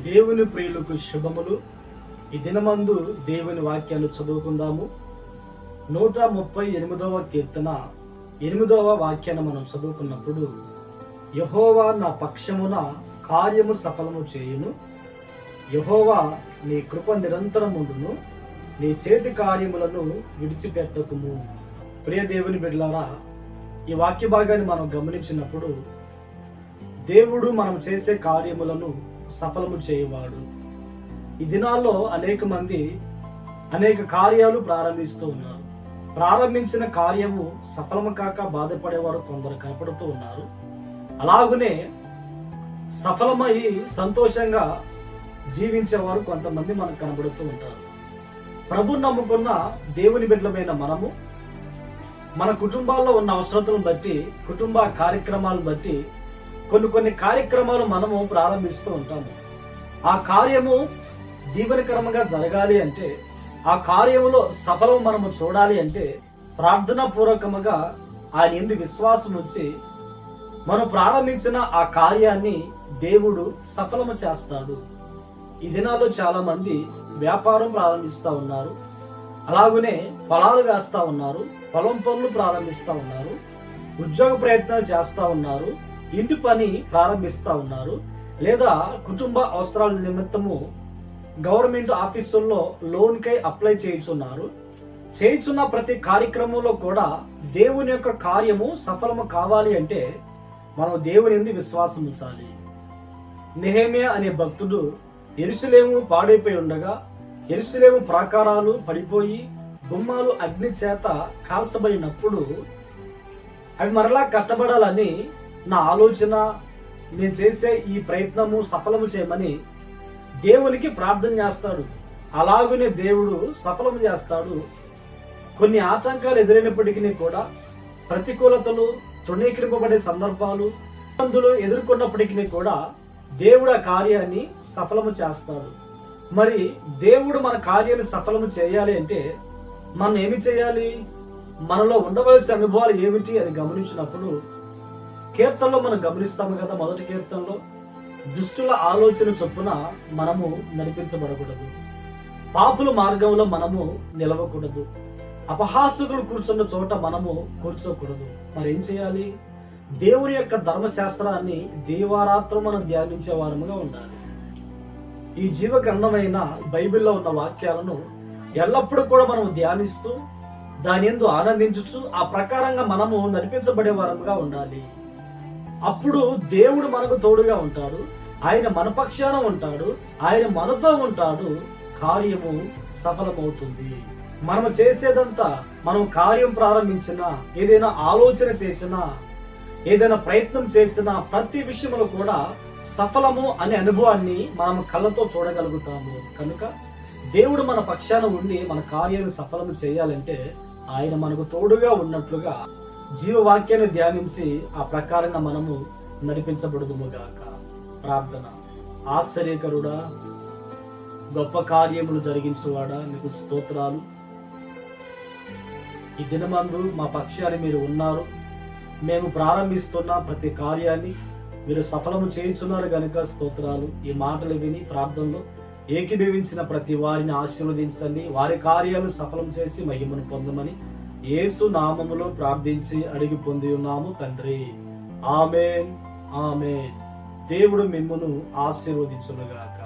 దేవుని ప్రియులకు శుభములు. ఈ దినమందు దేవుని వాక్యాలు చదువుకుందాము. 138వ కీర్తన 8వ వాక్యాన్ని మనం చదువుకున్నప్పుడు, యెహోవా నా పక్షమున కార్యము సఫలము చేయును, యెహోవా నీ కృప నిరంతరముండును, నీ చేతి కార్యములను విడిచిపెట్టకుము. ప్రియ దేవుని బిడ్డలారా, ఈ వాక్య భాగాన్ని మనం గమనించినప్పుడు, దేవుడు మనం చేసే కార్యములను సఫలము చేయవాడు. ఈ దినాల్లో అనేక మంది అనేక కార్యాలు ప్రారంభిస్తూ ఉన్నారు. ప్రారంభించిన కార్యము సఫలము కాక బాధపడేవారు కొందరు కనపడుతూ ఉన్నారు. అలాగునే సఫలమై సంతోషంగా జీవించేవారు కొంతమంది మనకు కనబడుతూ ఉంటారు. ప్రభు నమ్ముకున్న దేవుని బిడ్డలమైన మనము మన కుటుంబాల్లో ఉన్న అవసరతలను బట్టి, కుటుంబ కార్యక్రమాలను బట్టి కొన్ని కార్యక్రమాలు మనము ప్రారంభిస్తూ ఉంటాము. ఆ కార్యము దీవెనకరంగా జరగాలి అంటే, ఆ కార్యములో సఫలం మనము చూడాలి అంటే, ప్రార్థనా పూర్వకముగా ఆయన యందు విశ్వాసం వచ్చి మనం ప్రారంభించిన ఆ కార్యాన్ని దేవుడు సఫలము చేస్తాడు. ఈ దినాల్లో చాలా మంది వ్యాపారం ప్రారంభిస్తూ ఉన్నారు, అలాగనే పొలాలు వేస్తా ఉన్నారు, పొలం పనులు ప్రారంభిస్తూ ఉన్నారు, ఉద్యోగ ప్రయత్నాలు చేస్తూ ఉన్నారు, ఇంటి పని ప్రారంభిస్తూ ఉన్నారు, లేదా కుటుంబ అవసరాల నిమిత్తము గవర్నమెంట్ ఆఫీసుల్లో లోన్కై అప్లై చేయుచున్నారు. చేయుచున్న ప్రతి కార్యక్రమంలో కూడా దేవుని యొక్క కార్యము సఫలము కావాలి అంటే మనం దేవుని యందు విశ్వాసం ఉంచాలి. నెహెమ్యా అనే భక్తుడు యెరూషలేము పాడైపోయి ఉండగా, యెరూషలేము ప్రాకారాలు పడిపోయి గుమ్మాలు అగ్ని చేత కాల్చబడినప్పుడు అవి మరలా కట్టబడాలని నా ఆలోచన, నేను చేసే ఈ ప్రయత్నము సఫలము చేయమని దేవునికి ప్రార్థన చేస్తాడు. అలాగనే దేవుడు సఫలము చేస్తాడు. కొన్ని ఆటంకాలు ఎదురైనప్పటికీ కూడా, ప్రతికూలతలు, తృణీకరింపబడే సందర్భాలు, ఇబ్బందులు ఎదుర్కొన్నప్పటికీ కూడా దేవుడు ఆ కార్యాన్ని సఫలము చేస్తాడు. మరి దేవుడు మన కార్యాన్ని సఫలము చేయాలి అంటే మనం ఏమి చేయాలి? మనలో ఉండవలసిన అనుభవాలు ఏమిటి అని గమనించినప్పుడు, కీర్తనలో మనం గమనిస్తాము కదా, మొదటి కీర్తనలో దుష్టుల ఆలోచన చొప్పున మనము నడిపించబడకూడదు, పాపుల మార్గంలో మనము నిలవకూడదు, అపహాసకులు కూర్చున్న చోట మనము కూర్చోకూడదు. మరి ఏం చేయాలి? దేవుని యొక్క ధర్మశాస్త్రాన్ని దీవారాత్రం మనం ధ్యానించే వారముగా ఉండాలి. ఈ జీవ గ్రంథమైన బైబిల్లో ఉన్న వాక్యాలను ఎల్లప్పుడూ కూడా మనం ధ్యానిస్తూ దాని యందు ఆనందించుచు ఆ ప్రకారంగా మనము నడిపించబడే వారముగా ఉండాలి. అప్పుడు దేవుడు మనకు తోడుగా ఉంటాడు, ఆయన మన పక్షాన ఉంటాడు, ఆయన మనతో ఉంటాడు, కార్యము సఫలమవుతుంది. మనము చేసేదంతా, మనం కార్యం ప్రారంభించినా, ఏదైనా ఆలోచన చేసినా, ఏదైనా ప్రయత్నం చేసినా, ప్రతి విషయంలో కూడా సఫలము అనే అనుభవాన్ని మనం కళ్ళతో చూడగలుగుతాము. కనుక దేవుడు మన పక్షాన ఉండి మన కార్యాన్ని సఫలము చేయాలంటే ఆయన మనకు తోడుగా ఉన్నట్లుగా జీవవాక్యాన్ని ధ్యానించి ఆ ప్రకారంగా మనము నడిపించబడుదుముగాక. ప్రార్థన. ఆశ్చర్యకరుడా, గొప్ప కార్యములు జరిగించువాడా, మీకు స్తోత్రాలు. ఈ దినమందు మా పక్షాన్ని మీరు ఉన్నారు. మేము ప్రారంభిస్తున్న ప్రతి కార్యాన్ని మీరు సఫలము చేయించున్నారు గనుక స్తోత్రాలు. ఈ మాటలు విని ప్రార్థనలో ఏకీభవించిన ప్రతి వారిని ఆశీర్వదించండి. వారి కార్యాలు సఫలం చేసి మహిమను పొందమని యేసు నామములో ప్రార్థించి అడిగి పొంది ఉన్నాము తండ్రి. ఆమేన్, ఆమేన్. దేవుడు మిమ్మును ఆశీర్వదించునుగాక.